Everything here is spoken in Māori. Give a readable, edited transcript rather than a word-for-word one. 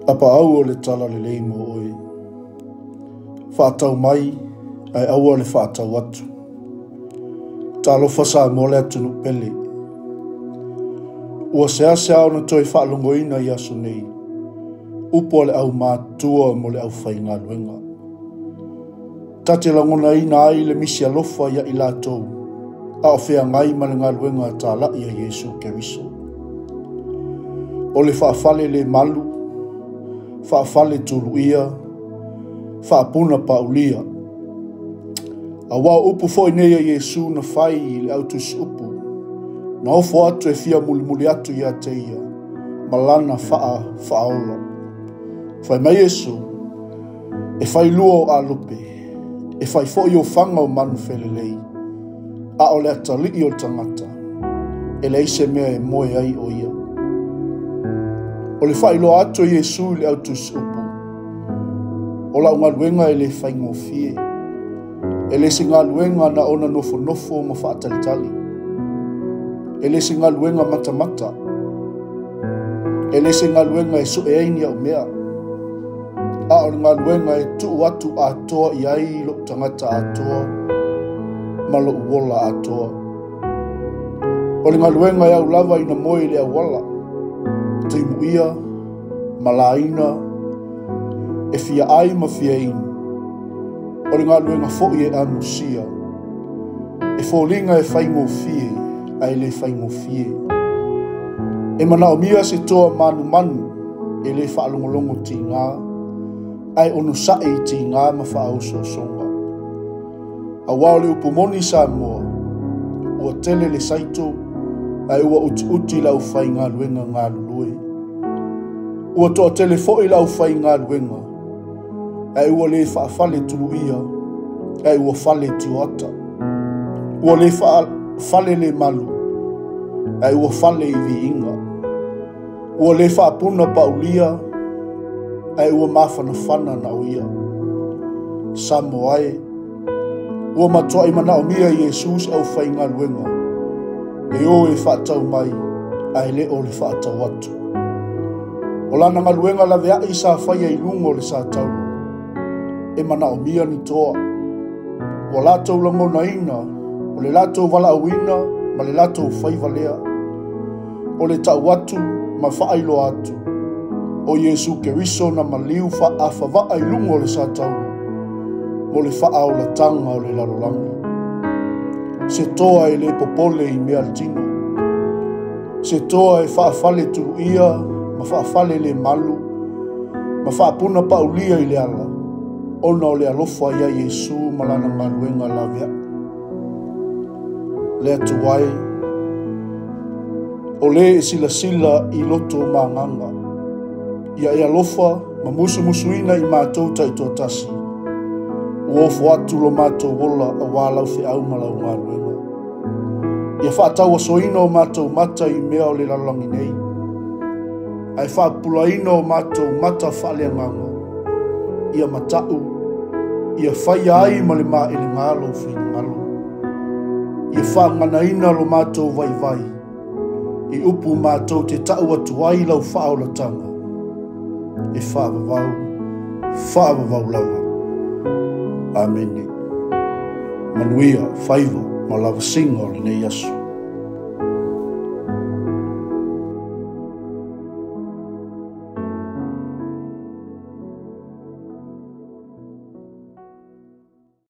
APAAU o le TALALELEI mo oi. Whaatau mai, ai aua le whaatau atu. Talofa sa mole atu nuk pele. Ua sea ona toi whaalongoina i aso nei. Upo le au mātua mo le au whainga luenga. Tate langona ina ai le misi alofa ia i lātou. A o whea ngai ma le ngā luenga tā la ia Yesu Keriso. O le whaafale le malu, whaafale tulu ia, whaapuna paulia. A wā upu fo inea Yesu na whai i le autus upu. Na ofo atu e fia muli atu ia te ia, malana whaaola. Whai mai Yesu, e whai lua o alupe, e whai fo i o whanga o manu whelelei, a o le atali o tangata, e le ise mea e moe ai o ia. O le whai loa atu Yesu i le autus upu, o la unga luenga e le whai ngofie, e le singa luenga na ona nofo ma whaatalitali, e le singa luenga mata, e le singa luenga e so e aini au mea, a o ngā luenga e tuu atu atoa i ai lo tangata atoa, ma lo uola atoa. O le ngā luenga e au lava ina moe le awala, te imuia, malaina, e fia ai ma fia inu. O le ngā luenga fo'i e amusia, e fōlinga e whaingo fie, ai le whaingo fie. E mana o mia se toa manu, e le whaalongolongo ti ngā, ai ono sae ti ngā ma whaauso songa. A wao le upumoni sa moa, ua tele le saito, ai ua uti lau whai ngā luenga ngā lulue. Ua toa tele fo'i lau whai ngā luenga, ai ua le whaafale tulu ia, ai ua whale tioata. Ua le whaafale le malu, ai ua whale i vi inga. Ua le whaapuna paulia, ai ua mawhanawhana na o ia. Samo ai, ua matoa i mana o mia Jesus au whai ngā luenga, e o e whaatau mai, ai le o le whaatau atu. O lana ngā luenga la vea i sa whai ai lungo le sa tau, e mana o mia ni toa. Ua lātou langona ina, o le lātou wala awina, ma le lātou whai valea, o le tau atu, ma whailo atu. O Yesu Keriso na maliu whaafawa ai lungo le sa tau, mo le whaao la tanga o le larolangi. Se toa e le popole i mea tino. Se toa e whaafale turu ia, ma whaafale le malu, ma whaapuna paulia i le ala, ona o le alofa ia Yesu malana ngā luenga la vea. Le atu wai, o le e sila i loto maanganga, ia e alofa ma musuina i mātou taitoa tasi, uofo atu lo mātou wola a wālau whi au malau ngā luenga. Ia whaatau asoina o mātou mata i mea o le lalangi nei, ai whaapulaina o mātou mata whaaleanganga, ia matau, ia whai ai ma le maa ele ngalo whini ngalo. Ia whaanganaina lo mātou vai, i upu mātou te tau atu ai lau whaolatanga, e whaavavau lava. Amene. Manuia, whaiva, ma lava singa o le nei asu.